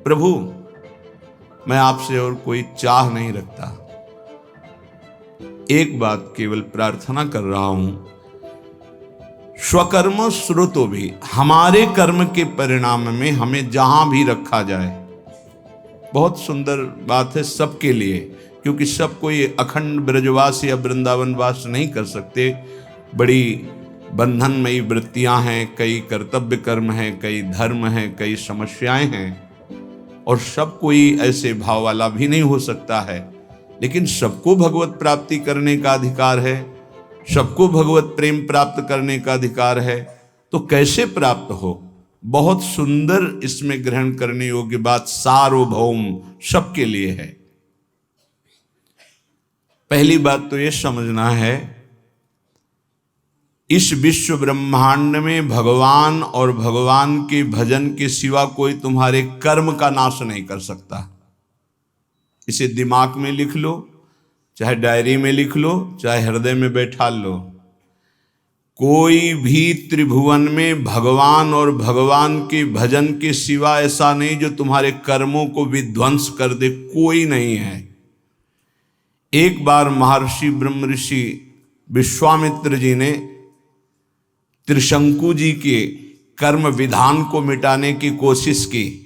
प्रभु मैं आपसे और कोई चाह नहीं रखता, एक बात केवल प्रार्थना कर रहा हूं, स्वकर्म श्रुतो भी, हमारे कर्म के परिणाम में हमें जहां भी रखा जाए। बहुत सुंदर बात है सबके लिए, क्योंकि सब कोई अखंड ब्रजवास या वृंदावन वास नहीं कर सकते। बड़ी बंधनमयी वृत्तियां हैं, कई कर्तव्य कर्म हैं, कई धर्म हैं, कई समस्याएं हैं, और सब कोई ऐसे भाव वाला भी नहीं हो सकता है। लेकिन सबको भगवत प्राप्ति करने का अधिकार है, सबको भगवत प्रेम प्राप्त करने का अधिकार है। तो कैसे प्राप्त हो? बहुत सुंदर इसमें ग्रहण करने योग्य बात सार्वभौम सबके लिए है। पहली बात तो यह समझना है, इस विश्व ब्रह्मांड में भगवान और भगवान के भजन के सिवा कोई तुम्हारे कर्म का नाश नहीं कर सकता। इसे दिमाग में लिख लो, चाहे डायरी में लिख लो, चाहे हृदय में बैठा लो। कोई भी त्रिभुवन में भगवान और भगवान के भजन के सिवा ऐसा नहीं जो तुम्हारे कर्मों को विध्वंस कर दे, कोई नहीं है। एक बार महर्षि ब्रह्म ऋषि विश्वामित्र जी ने त्रिशंकु जी के कर्म विधान को मिटाने की कोशिश की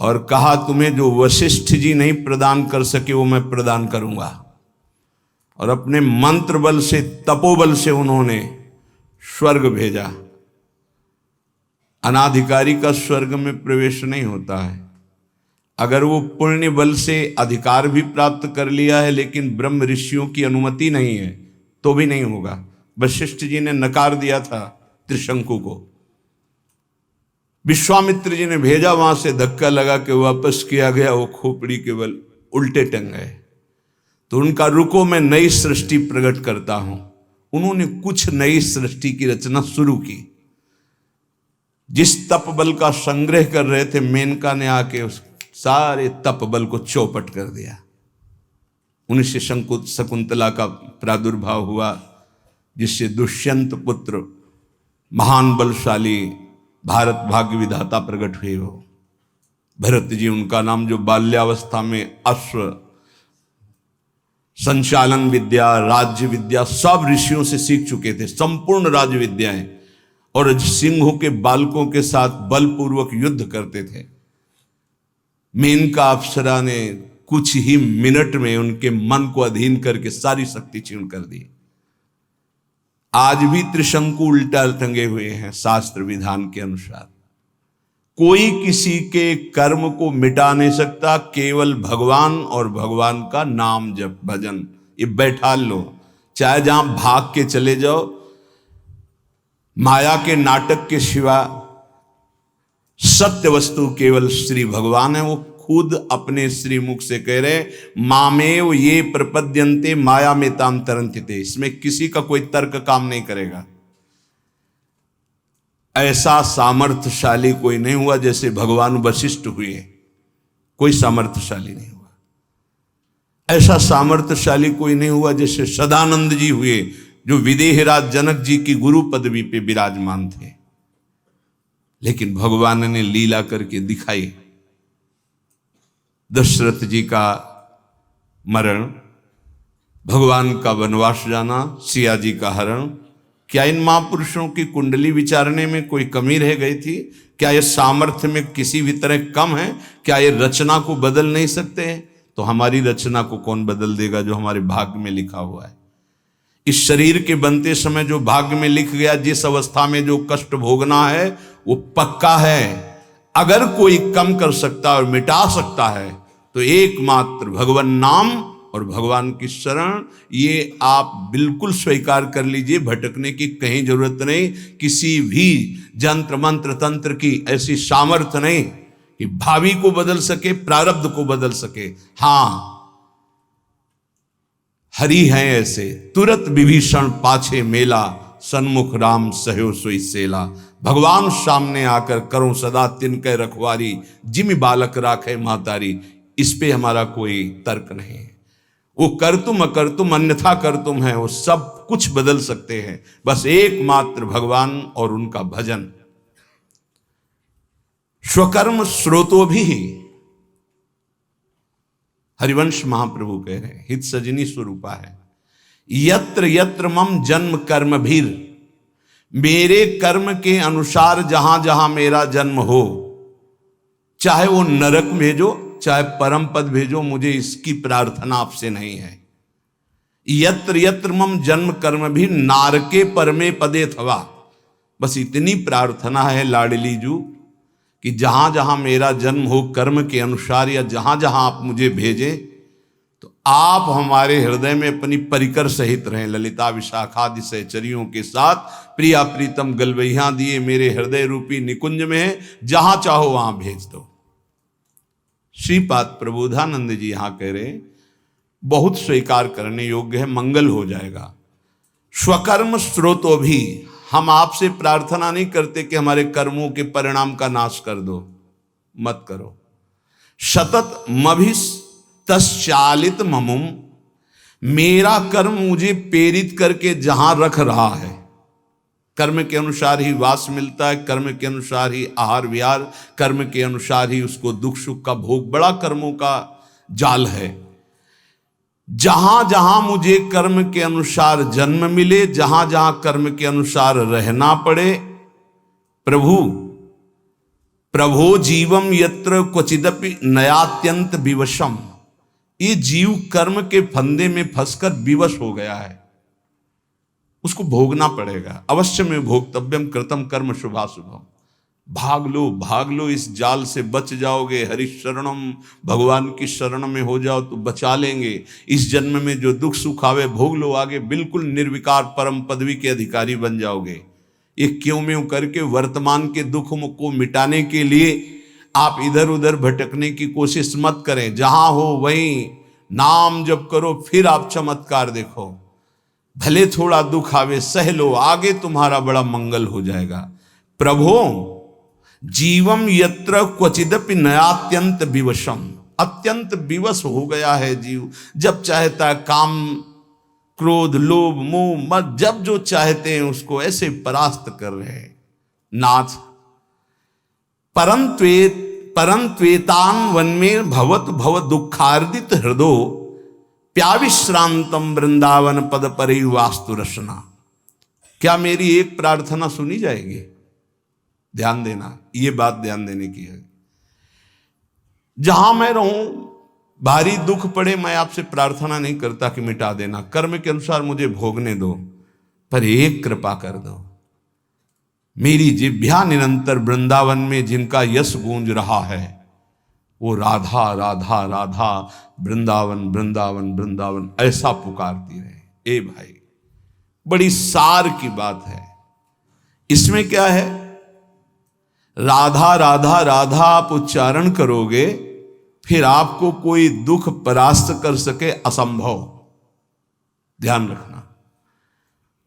और कहा, तुम्हें जो वशिष्ठ जी नहीं प्रदान कर सके वो मैं प्रदान करूंगा। और अपने मंत्र बल से, तपोबल से उन्होंने स्वर्ग भेजा। अनाधिकारी का स्वर्ग में प्रवेश नहीं होता है। अगर वो पुण्य बल से अधिकार भी प्राप्त कर लिया है लेकिन ब्रह्म ऋषियों की अनुमति नहीं है तो भी नहीं होगा। वशिष्ठ जी ने नकार दिया था त्रिशंकु को, विश्वामित्र जी ने भेजा, वहां से धक्का लगा के वापस किया गया, वो खोपड़ी केवल उल्टे टंग गए। तो उनका रुको मैं नई सृष्टि प्रकट करता हूं। उन्होंने कुछ नई सृष्टि की रचना शुरू की। जिस तप बल का संग्रह कर रहे थे, मेनका ने आके उस सारे तप बल को चौपट कर दिया। उन्हीं से शकुंतला का प्रादुर्भाव हुआ, जिससे दुष्यंत पुत्र महान बलशाली भारत भाग्य विधाता प्रकट हुए हो। भरत जी उनका नाम, जो बाल्यावस्था में अश्व संचालन विद्या, राज्य विद्या सब ऋषियों से सीख चुके थे, संपूर्ण राज्य विद्याएं, और सिंहों के बालकों के साथ बलपूर्वक युद्ध करते थे। मेनका अप्सरा ने कुछ ही मिनट में उनके मन को अधीन करके सारी शक्ति क्षीण कर दी। आज भी त्रिशंकु उल्टा टंगे हुए हैं शास्त्र विधान के अनुसार। कोई किसी के कर्म को मिटा नहीं सकता, केवल भगवान और भगवान का नाम जप भजन ये बैठा लो। चाहे जहां भाग के चले जाओ, माया के नाटक के सिवा सत्य वस्तु केवल श्री भगवान है। वो खुद अपने श्रीमुख से कह रहे, मामेव ये प्रपद्यन्ते माया में ताम तरन्ते। इसमें किसी का कोई तर्क काम नहीं करेगा। ऐसा सामर्थ्यशाली कोई नहीं हुआ जैसे भगवान वशिष्ठ हुए, कोई सामर्थ्यशाली नहीं हुआ। ऐसा सामर्थ्यशाली कोई नहीं हुआ जैसे सदानंद जी हुए, जो विदेहराज जनक जी की गुरु पदवी पे विराजमान थे। लेकिन भगवान ने लीला करके दिखाई। दशरथ जी का मरण, भगवान का वनवास जाना, सिया जी का हरण, क्या इन महापुरुषों की कुंडली विचारने में कोई कमी रह गई थी? क्या ये सामर्थ्य में किसी भी तरह कम है? क्या ये रचना को बदल नहीं सकते हैं? तो हमारी रचना को कौन बदल देगा जो हमारे भाग्य में लिखा हुआ है? इस शरीर के बनते समय जो भाग्य में लिख गया, जिस अवस्था में जो कष्ट भोगना है वो पक्का है। अगर कोई कम कर सकता और मिटा सकता है तो एकमात्र भगवान नाम और भगवान की शरण, ये आप बिल्कुल स्वीकार कर लीजिए। भटकने की कहीं जरूरत नहीं। किसी भी जंत्र मंत्र तंत्र की ऐसी सामर्थ्य नहीं कि भावी को बदल सके, प्रारब्ध को बदल सके। हां, हरि हैं ऐसे, तुरत विभीषण पाछे मेला, सन्मुख राम सहयो सोई सेला। भगवान सामने आकर करो सदा तिनके रखवारी, जिमि बालक राखे महतारी। इस पे हमारा कोई तर्क नहीं है। वो कर तुम अकर तुम अन्यथा कर तुम है, वो सब कुछ बदल सकते हैं। बस एकमात्र भगवान और उनका भजन। स्वकर्म स्रोतो भी, हरिवंश महाप्रभु कह रहे हैं, हित सजनी स्वरूपा है। यत्र यत्र मम जन्म कर्म भीर, मेरे कर्म के अनुसार जहां जहां मेरा जन्म हो, चाहे वो नरक भेजो चाहे परम पद भेजो, मुझे इसकी प्रार्थना आपसे नहीं है। यत्र यत्र मम जन्म कर्म भी नारके परमे पदे थवा, बस इतनी प्रार्थना है लाडली जू कि जहां जहां मेरा जन्म हो कर्म के अनुसार, या जहां जहां आप मुझे भेजें, तो आप हमारे हृदय में अपनी परिकर सहित रहें। ललिता विशाखादि सहचरियों के साथ प्रिया प्रीतम गलवैया दिए मेरे हृदय रूपी निकुंज में है, जहां चाहो वहां भेज दो। श्रीपाद प्रबोधानंद जी यहां कह रहे, बहुत स्वीकार करने योग्य है, मंगल हो जाएगा। स्वकर्म स्रोतो भी, हम आपसे प्रार्थना नहीं करते कि हमारे कर्मों के परिणाम का नाश कर दो, मत करो। सतत मभिस तश्चालित ममुम, मेरा कर्म मुझे प्रेरित करके जहां रख रहा है, कर्म के अनुसार ही वास मिलता है, कर्म के अनुसार ही आहार विहार, कर्म के अनुसार ही उसको दुख सुख का भोग, बड़ा कर्मों का जाल है। जहां जहां मुझे कर्म के अनुसार जन्म मिले, जहां जहां कर्म के अनुसार रहना पड़े, प्रभु प्रभो जीवम यत्र क्वचिदपि नयात्यंत विवशम, ये जीव कर्म के फंदे में फंसकर विवश हो गया है, उसको भोगना पड़ेगा। अवश्य में भोक्तव्यम कृतम कर्म शुभाशुभम, भाग लो इस जाल से बच जाओगे। हरि शरणम, भगवान की शरण में हो जाओ तो बचा लेंगे। इस जन्म में जो दुख सुख आवे भोग लो, आगे बिल्कुल निर्विकार परम पदवी के अधिकारी बन जाओगे। ये क्यों में करके वर्तमान के दुख को मिटाने के लिए आप इधर उधर भटकने की कोशिश मत करें। जहां हो वहीं नाम जप करो, फिर आप चमत्कार देखो। भले थोड़ा दुख आवे सह लो, आगे तुम्हारा बड़ा मंगल हो जाएगा। प्रभो जीवम यत्र क्वचिदपि नयात्यंत विवशम, अत्यंत विवश हो गया है जीव, जब चाहता काम क्रोध लोभ मोह मत, जब जो चाहते हैं उसको ऐसे परास्त कर रहे हैं। नाथ परंत्वेतान वन में भवत भव दुखार्दित हृदो प्याविश्रांतम वृंदावन पद परि वास्तु रसना, क्या मेरी एक प्रार्थना सुनी जाएगी? ध्यान देना, ये बात ध्यान देने की है। जहां मैं रहूं भारी दुख पड़े, मैं आपसे प्रार्थना नहीं करता कि मिटा देना, कर्म के अनुसार मुझे भोगने दो, पर एक कृपा कर दो। मेरी जिह्वा निरंतर वृंदावन में जिनका यश गूंज रहा है, वो राधा राधा राधा वृंदावन वृंदावन वृंदावन ऐसा पुकारती रहे। ए भाई, बड़ी सार की बात है। इसमें क्या है? राधा राधा राधा आप उच्चारण करोगे, फिर आपको कोई दुख परास्त कर सके असंभव। ध्यान रखना,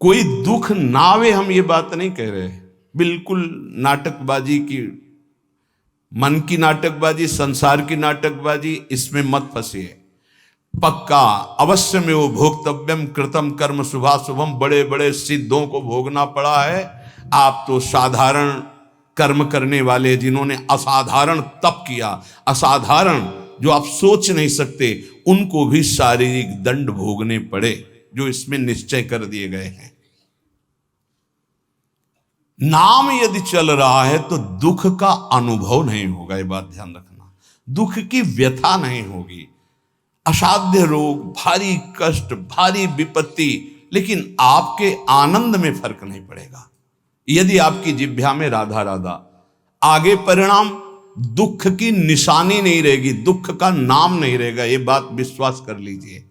कोई दुख ना आवे, हम ये बात नहीं कह रहे। बिल्कुल नाटकबाजी की, मन की नाटकबाजी, संसार की नाटकबाजी, इसमें मत फंसिए। पक्का अवश्य में वो भोक्तव्यम कृतम कर्म शुभाशुभम, बड़े बड़े सिद्धों को भोगना पड़ा है। आप तो साधारण कर्म करने वाले, जिन्होंने असाधारण तप किया, असाधारण जो आप सोच नहीं सकते, उनको भी शारीरिक दंड भोगने पड़े, जो इसमें निश्चय कर दिए गए हैं। नाम यदि चल रहा है तो दुख का अनुभव नहीं होगा, ये बात ध्यान रखना। दुख की व्यथा नहीं होगी, असाध्य रोग, भारी कष्ट, भारी विपत्ति, लेकिन आपके आनंद में फर्क नहीं पड़ेगा यदि आपकी जिह्वा में राधा राधा। आगे परिणाम दुख की निशानी नहीं रहेगी, दुख का नाम नहीं रहेगा, ये बात विश्वास कर लीजिए।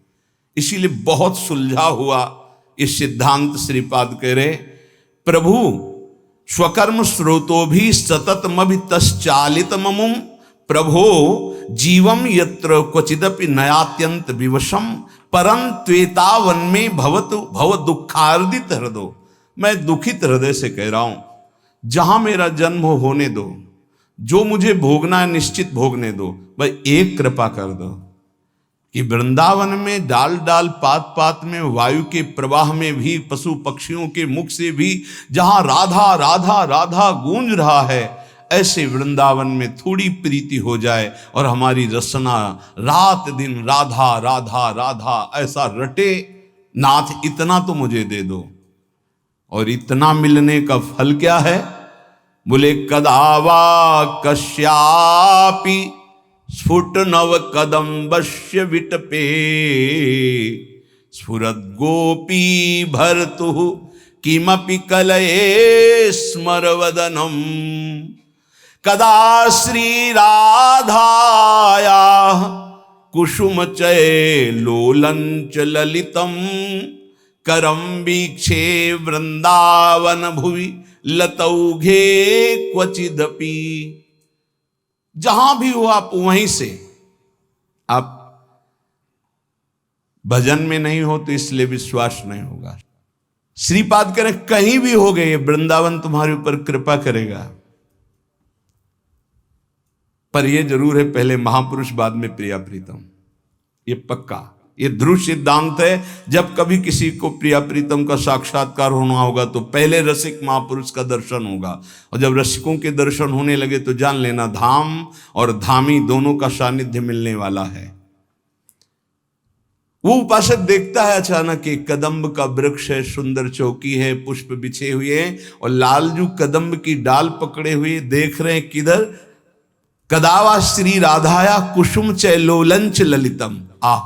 इसीलिए बहुत सुलझा हुआ ये सिद्धांत श्रीपाद कह रहे, प्रभु स्वकर्म स्रोतो भी सततमभि तश्चालित ममुम, प्रभो जीवम यत्र क्वचिदपि नयात्यंत विवशम परंत्वेतावन में भवतु भव दुखार्दित हृदय। मैं दुखित हृदय से कह रहा हूं, जहां मेरा जन्म होने दो, जो मुझे भोगना है निश्चित भोगने दो। भाई एक कृपा कर दो कि वृंदावन में डाल डाल पात पात में, वायु के प्रवाह में भी, पशु पक्षियों के मुख से भी, जहां राधा राधा राधा गूंज रहा है, ऐसे वृंदावन में थोड़ी प्रीति हो जाए और हमारी रसना रात दिन राधा राधा राधा ऐसा रटे, नाथ इतना तो मुझे दे दो। और इतना मिलने का फल क्या है? बोले कदावा कश्यापि स्फुट नव कदम्बस्य विटपे स्फुरद गोपी भर्तु किमपि कलये स्मरवदनम कदा श्री राधाया कुसुम चय लोलंच ललितम करम वीक्षे वृंदावन भुवि लतौघे क्वचिदपि। जहां भी हो आप वहीं से, आप भजन में नहीं हो तो इसलिए विश्वास नहीं होगा। श्रीपाद करें कहीं भी हो गए, वृंदावन तुम्हारे ऊपर कृपा करेगा। पर यह जरूर है, पहले महापुरुष बाद में प्रिया प्रीतम, ये पक्का, ये ध्रुव सिद्धांत है। जब कभी किसी को प्रिया प्रीतम का साक्षात्कार होना होगा तो पहले रसिक महापुरुष का दर्शन होगा, और जब रसिकों के दर्शन होने लगे तो जान लेना धाम और धामी दोनों का सानिध्य मिलने वाला है। वो उपासक देखता है अचानक एक कदम्ब का वृक्ष है, सुंदर चौकी है, पुष्प बिछे हुए हैं, और लालजू कदम्ब की डाल पकड़े हुए देख रहे हैं किधर? कदावा श्री राधाया कुसुम चय लोलंच ललितम। आह,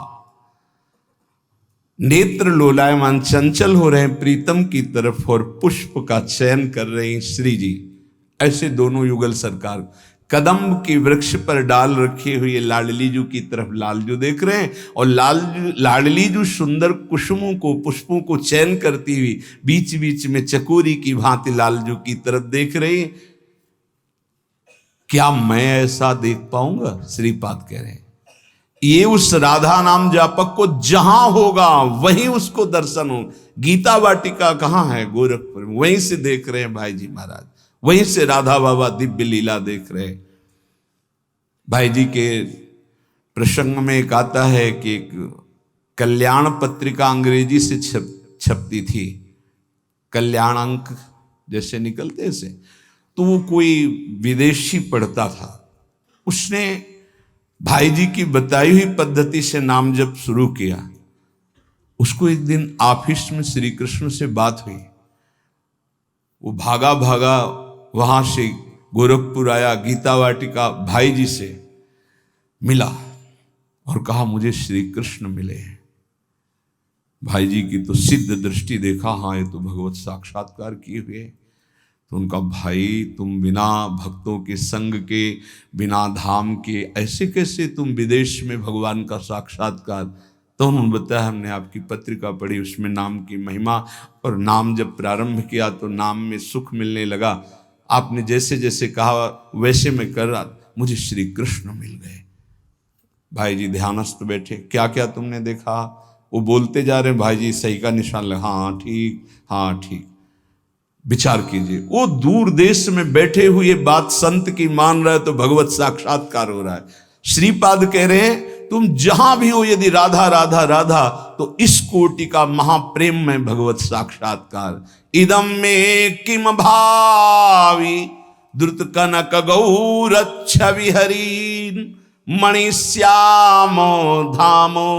नेत्र लोलायमान चंचल हो रहे हैं प्रीतम की तरफ और पुष्प का चयन कर रहे हैं श्री जी। ऐसे दोनों युगल सरकार कदम्ब के वृक्ष पर डाल रखे हुए लाडली जू की तरफ लालजू देख रहे हैं, और लाडली जू सुंदर कुसुमों को, पुष्पों को चयन करती हुई बीच बीच में चकोरी की भांति लालजू की तरफ देख रहे हैं। क्या मैं ऐसा देख पाऊंगा? श्रीपाद कह रहे हैं ये उस राधा नाम जापक को जहां होगा वहीं उसको दर्शन हो। गीता वाटिका कहां है? गोरखपुर में, वहीं से देख रहे हैं भाई जी महाराज, वहीं से राधा बाबा दिव्य लीला देख रहे। भाई जी के प्रसंग में एक आता है कि एक कल्याण पत्रिका अंग्रेजी से छपती थी, कल्याण अंक जैसे निकलते से, तो वो कोई विदेशी पढ़ता था, उसने भाई जी की बताई हुई पद्धति से नाम जप शुरू किया। उसको एक दिन ऑफिस में श्री कृष्ण से बात हुई, वो भागा भागा वहां से गोरखपुर आया, गीता वाटिका भाई जी से मिला और कहा मुझे श्री कृष्ण मिले हैं। भाई जी की तो सिद्ध दृष्टि देखा, हाँ ये तो भगवत साक्षात्कार किए हुए। तो उनका भाई तुम बिना भक्तों के संग के, बिना धाम के ऐसे कैसे तुम विदेश में भगवान का साक्षात्कार? तो उन्होंने बताया हमने आपकी पत्रिका पढ़ी, उसमें नाम की महिमा, और नाम जब प्रारंभ किया तो नाम में सुख मिलने लगा। आपने जैसे जैसे कहा वैसे मैं कर रहा, मुझे श्री कृष्ण मिल गए। भाई जी ध्यानस्थ बैठे, क्या क्या तुमने देखा? वो बोलते जा रहे, भाई जी सही का निशान लगा, हाँ ठीक, हाँ ठीक। विचार कीजिए, वो दूर देश में बैठे हुए बात संत की मान रहे तो भगवत साक्षात्कार हो रहा है। श्रीपाद कह रहे हैं तुम जहां भी हो, यदि राधा राधा राधा, तो इस कोटि का महाप्रेम में भगवत साक्षात्कार। इदम में किम भावी द्रुत कनक गौरच्छ विहरीन मणिश्यामो धामो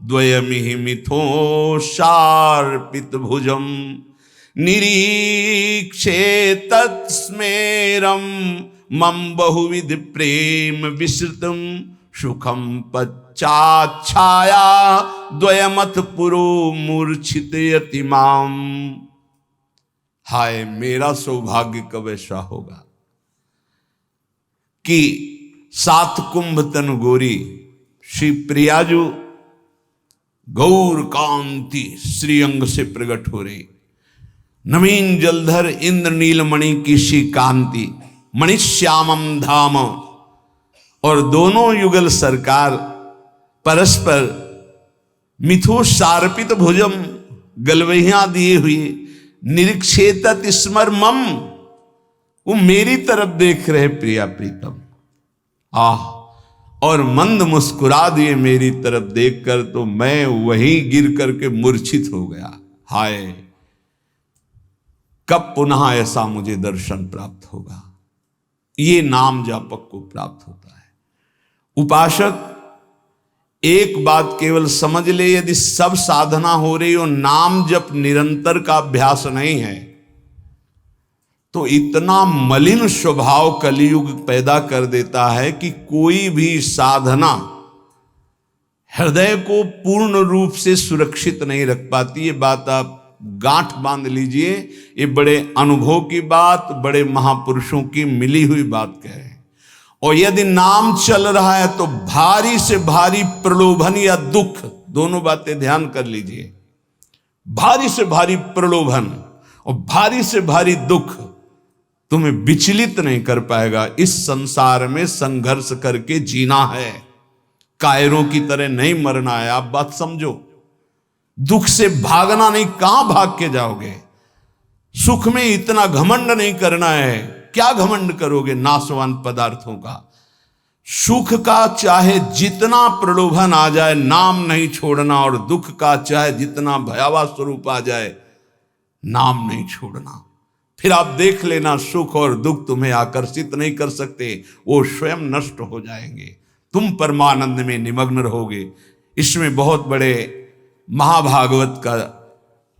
द्वयमिहि मिथो शार्पित भुजम निरीक्षे तत्स्मेरम मम बहुविध प्रेम विस्तृतम सुखम पच्चाच्छाया द्वयमथ पुरो मूर्छित यतिमाम। हाय मेरा सौभाग्य कब ऐसा होगा कि 7 कुंभ तन गोरी श्री प्रियाजू गौर कांति श्रीअंग से प्रकट हो रही, नवीन जलधर इंद्र नीलमणि की सी कांति, मणिश्यामम धाम, और दोनों युगल सरकार परस्पर मिथो शार्पित भुजम, गलवहियां दिए हुए, निरीक्षेतत स्मर मम, वो मेरी तरफ देख रहे प्रिया प्रीतम, आह, और मंद मुस्कुरा दिए मेरी तरफ देखकर, तो मैं वहीं गिर करके मूर्छित हो गया। हाय कब पुनः ऐसा मुझे दर्शन प्राप्त होगा? ये नाम जापक को प्राप्त होता है। उपासक एक बात केवल समझ ले, यदि सब साधना हो रही हो, नाम जप निरंतर का अभ्यास नहीं है, तो इतना मलिन स्वभाव कलियुग पैदा कर देता है कि कोई भी साधना हृदय को पूर्ण रूप से सुरक्षित नहीं रख पाती। ये बात आप गांठ बांध लीजिए। ये बड़े अनुभव की बात, बड़े महापुरुषों की मिली हुई बात कह रहे हैं। और यदि नाम चल रहा है तो भारी से भारी प्रलोभन या दुख, दोनों बातें ध्यान कर लीजिए। भारी से भारी प्रलोभन और भारी से भारी दुख तुम्हें विचलित नहीं कर पाएगा। इस संसार में संघर्ष करके जीना है, कायरों की तरह नहीं मरना है। आप बात समझो, दुख से भागना नहीं, कहां भाग के जाओगे। सुख में इतना घमंड नहीं करना है, क्या घमंड करोगे नाशवान पदार्थों का। सुख का चाहे जितना प्रलोभन आ जाए, नाम नहीं छोड़ना, और दुख का चाहे जितना भयावह स्वरूप आ जाए, नाम नहीं छोड़ना। फिर आप देख लेना, सुख और दुख तुम्हें आकर्षित नहीं कर सकते, वो स्वयं नष्ट हो जाएंगे। तुम परमानंद में निमग्न रहोगे। इसमें बहुत बड़े महाभागवत का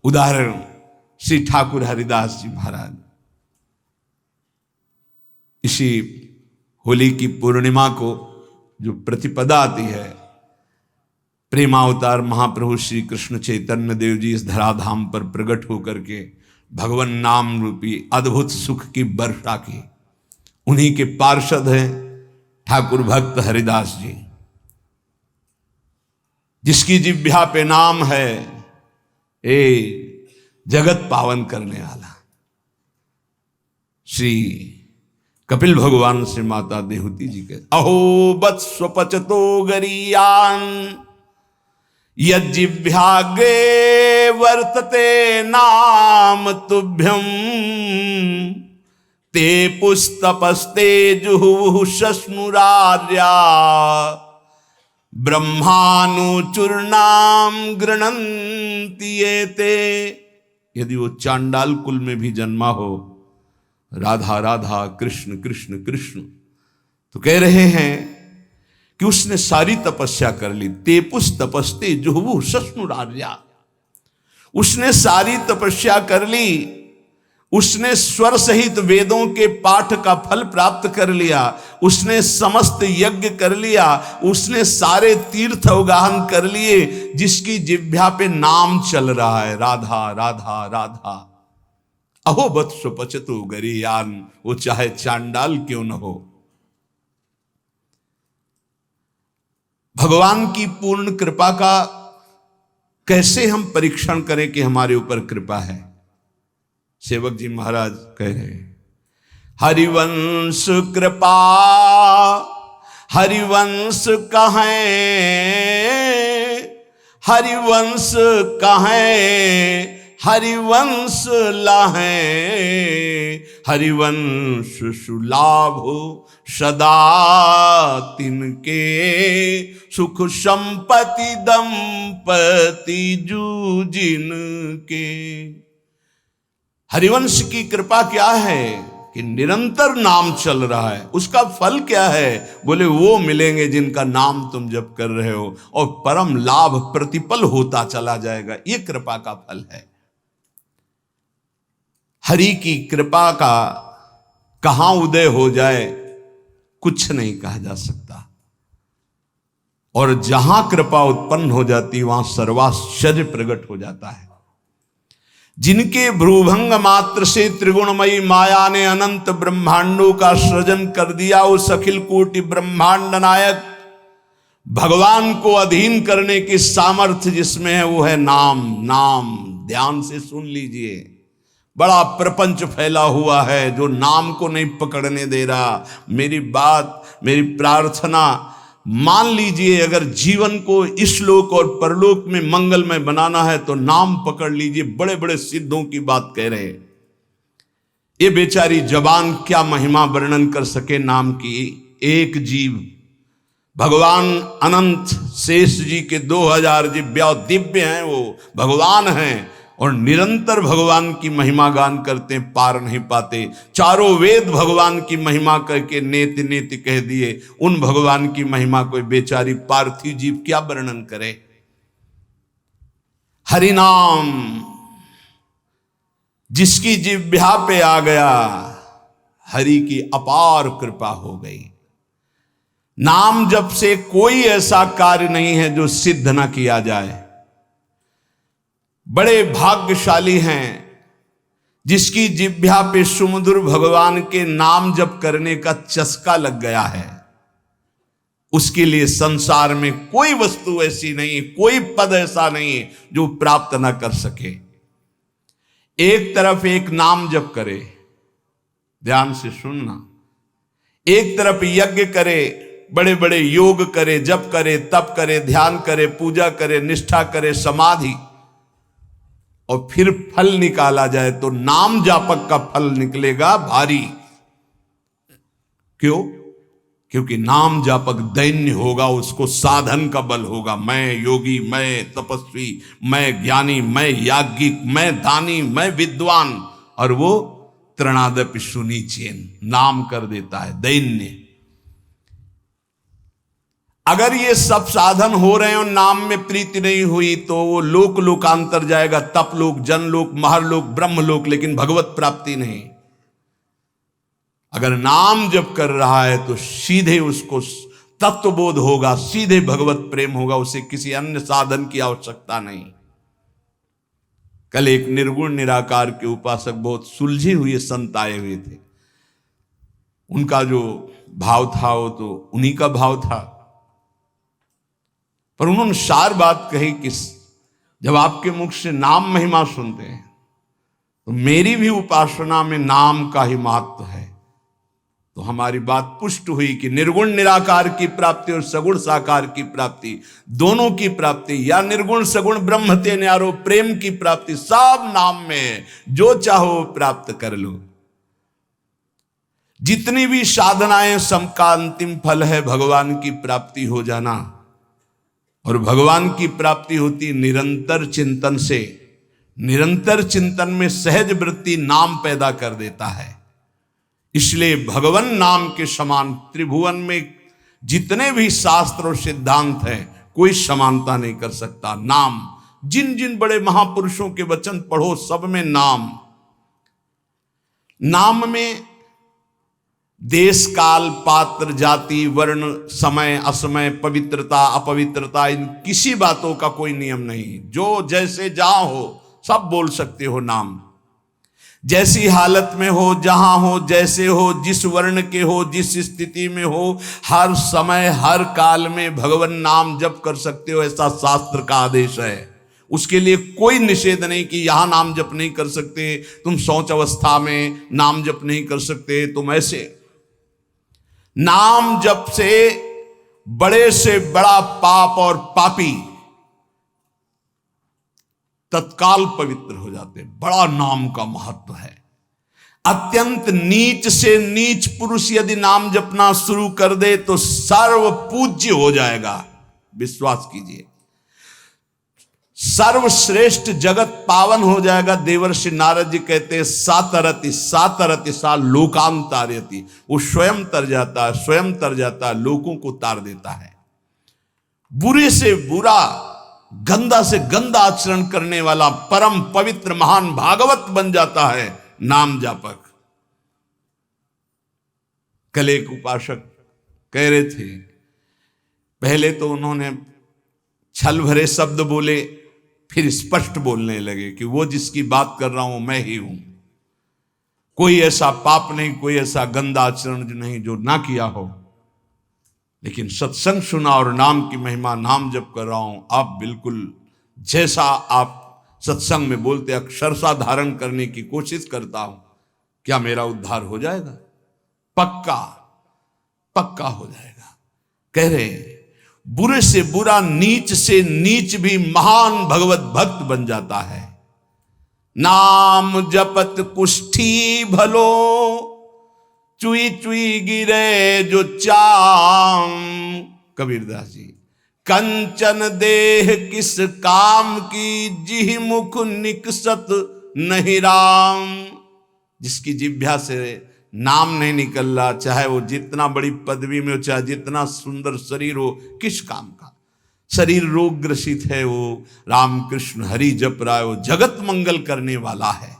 उदाहरण श्री ठाकुर हरिदास जी महाराज। इसी होली की पूर्णिमा को जो प्रतिपदा आती है, प्रेमावतार महाप्रभु श्री कृष्ण चैतन्य देव जी इस धराधाम पर प्रकट होकर के भगवान नाम रूपी अद्भुत सुख की वर्षा की, उन्हीं के पार्षद हैं ठाकुर भक्त हरिदास जी, जिसकी जिह्वा पे नाम है ए जगत पावन करने वाला। श्री कपिल भगवान से माता देहूती जी के अहो बत्स्वपचतो गरीयान यज्जिह्वाग्रे वर्तते नाम तुभ्यम ते पुस्तपस्ते जुहुः शश्नुरार्या ब्रह्मानुचूर्णाम गृणन्ति एते। यदि वो चांडाल कुल में भी जन्मा हो, राधा राधा कृष्ण कृष्ण कृष्ण, तो कह रहे हैं कि उसने सारी तपस्या कर ली। तेपुस तपस्ते जुहुः शश्नुरार्या, उसने सारी तपस्या कर ली, उसने स्वर सहित वेदों के पाठ का फल प्राप्त कर लिया, उसने समस्त यज्ञ कर लिया, उसने सारे तीर्थ अवगाहन कर लिए, जिसकी जिह्वा पे नाम चल रहा है राधा राधा राधा। अहो बत्स्वपचतो गरीयान, वो चाहे चांडाल क्यों न हो। भगवान की पूर्ण कृपा का कैसे हम परीक्षण करें कि हमारे ऊपर कृपा है। सेवक जी महाराज कह रहे हैं, हरिवंश कृपा हरिवंश कहें, हरिवंश कहें हरिवंश लाहें, हरिवंश सुलाभो सदा तिनके, सुख संपत्ति दंपति जूजिन के। हरिवंश की कृपा क्या है कि निरंतर नाम चल रहा है। उसका फल क्या है? बोले वो मिलेंगे जिनका नाम तुम जप कर रहे हो, और परम लाभ प्रतिपल होता चला जाएगा। ये कृपा का फल है। हरि की कृपा का कहां उदय हो जाए कुछ नहीं कहा जा सकता, और जहां कृपा उत्पन्न हो जाती वहां सर्वाश्चर्य प्रकट हो जाता है। जिनके भ्रूभंग मात्र से त्रिगुणमयी माया ने अनंत ब्रह्मांडों का सृजन कर दिया, उस अखिल कोटि ब्रह्मांड नायक भगवान को अधीन करने की सामर्थ्य जिसमें है, वो है नाम। नाम ध्यान से सुन लीजिए। बड़ा प्रपंच फैला हुआ है जो नाम को नहीं पकड़ने दे रहा। मेरी बात, मेरी प्रार्थना मान लीजिए, अगर जीवन को इस लोक और परलोक में मंगलमय बनाना है तो नाम पकड़ लीजिए। बड़े बड़े सिद्धों की बात कह रहे हैं। ये बेचारी जबान क्या महिमा वर्णन कर सके नाम की। एक जीव भगवान अनंत शेष जी के 2000 जिह्वा दिव्य हैं, वो भगवान हैं, और निरंतर भगवान की महिमा गान करते, पार नहीं पाते। चारों वेद भगवान की महिमा करके नेति नेति कह दिए। उन भगवान की महिमा कोई बेचारी पार्थिव जीव क्या वर्णन करे। हरि नाम जिसकी जिह्वा पे आ गया, हरि की अपार कृपा हो गई। नाम जप से कोई ऐसा कार्य नहीं है जो सिद्ध ना किया जाए। बड़े भाग्यशाली हैं जिसकी जिह्वा पे सुमधुर भगवान के नाम जप करने का चस्का लग गया है। उसके लिए संसार में कोई वस्तु ऐसी नहीं, कोई पद ऐसा नहीं जो प्राप्त ना कर सके। एक तरफ एक नाम जप करे, ध्यान से सुनना, एक तरफ यज्ञ करे, बड़े बड़े योग करे, जप करे, तप करे, ध्यान करे, पूजा करे, निष्ठा करे, समाधि, और फिर फल निकाला जाए तो नाम जापक का फल निकलेगा भारी। क्यों? क्योंकि नाम जापक दैन्य होगा, उसको साधन का बल होगा। मैं योगी, मैं तपस्वी, मैं ज्ञानी, मैं याज्ञिक, मैं दानी, मैं विद्वान, और वो तृणादपि सुनीचेन नाम कर देता है दैन्य। अगर ये सब साधन हो रहे हैं और नाम में प्रीति नहीं हुई तो वो लोक लोकांतर जाएगा, तप लोक, जनलोक, महरलोक, ब्रह्मलोक, लेकिन भगवत प्राप्ति नहीं। अगर नाम जप कर रहा है तो सीधे उसको तत्वबोध होगा, सीधे भगवत प्रेम होगा, उसे किसी अन्य साधन की आवश्यकता नहीं। कल एक निर्गुण निराकार के उपासक बहुत सुलझे हुए संत आए हुए थे। उनका जो भाव था वो तो उन्हीं का भाव था, पर उन्होंने सार बात कही कि जब आपके मुख से नाम महिमा सुनते हैं तो मेरी भी उपासना में नाम का ही महत्व है। तो हमारी बात पुष्ट हुई कि निर्गुण निराकार की प्राप्ति और सगुण साकार की प्राप्ति, दोनों की प्राप्ति, या निर्गुण सगुण ब्रह्म ते न्यारो, प्रेम की प्राप्ति सब नाम में है। जो चाहो प्राप्त कर लो। जितनी भी साधनाएं, सबका अंतिम फल है भगवान की प्राप्ति हो जाना। और भगवान की प्राप्ति होती निरंतर चिंतन से। निरंतर चिंतन में सहज वृत्ति नाम पैदा कर देता है। इसलिए भगवान नाम के समान त्रिभुवन में जितने भी शास्त्र और सिद्धांत हैं, कोई समानता नहीं कर सकता। नाम, जिन जिन बड़े महापुरुषों के वचन पढ़ो, सब में नाम। नाम में देश, काल, पात्र, जाति, वर्ण, समय, असमय, पवित्रता, अपवित्रता, इन किसी बातों का कोई नियम नहीं। जो जैसे जहां हो सब बोल सकते हो नाम। जैसी हालत में हो, जहां हो, जैसे हो, जिस वर्ण के हो, जिस स्थिति में हो, हर समय हर काल में भगवान नाम जप कर सकते हो, ऐसा शास्त्र का आदेश है। उसके लिए कोई निषेध नहीं कि यहां नाम जप नहीं कर सकते, तुम शौच अवस्था में नाम जप नहीं कर सकते, तुम ऐसे। नाम जप से बड़ा पाप और पापी तत्काल पवित्र हो जाते। बड़ा नाम का महत्व है। अत्यंत नीच से नीच पुरुष यदि नाम जपना शुरू कर दे तो सर्व पूज्य हो जाएगा। विश्वास कीजिए, सर्वश्रेष्ठ जगत पावन हो जाएगा। देवर्षि नारद जी कहते हैं सातरति सातरति सा लोकांतार्यति। वो स्वयं तर जाता है, स्वयं तर जाता है, लोगों को तार देता है। बुरे से बुरा, गंदा से गंदा आचरण करने वाला परम पवित्र महान भागवत बन जाता है नाम जापक। कल एक उपासक कह रहे थे, पहले तो उन्होंने छल भरे शब्द बोले, फिर स्पष्ट बोलने लगे कि वो जिसकी बात कर रहा हूं मैं ही हूं। कोई ऐसा पाप नहीं, कोई ऐसा गंदा आचरण नहीं जो ना किया हो, लेकिन सत्संग सुना और नाम की महिमा, नाम जप कर रहा हूं। आप बिल्कुल जैसा आप सत्संग में बोलते अक्षरशः धारण करने की कोशिश करता हूं। क्या मेरा उद्धार हो जाएगा? पक्का पक्का हो जाएगा। कह रहे हैं बुरे से बुरा, नीच से नीच भी महान भगवत भक्त बन जाता है। नाम जपत कुष्ठी भलो, चुई चुई गिरे जो चाम। कबीरदास जी, कंचन देह किस काम की, जिह मुख निकसत नहीं राम। जिसकी जिह्वा से नाम नहीं निकल रहा, चाहे वो जितना बड़ी पदवी में हो, चाहे जितना सुंदर शरीर हो, किस काम का। शरीर रोग ग्रसित है, वो राम कृष्ण हरि जप रहा है, वो जगत मंगल करने वाला है।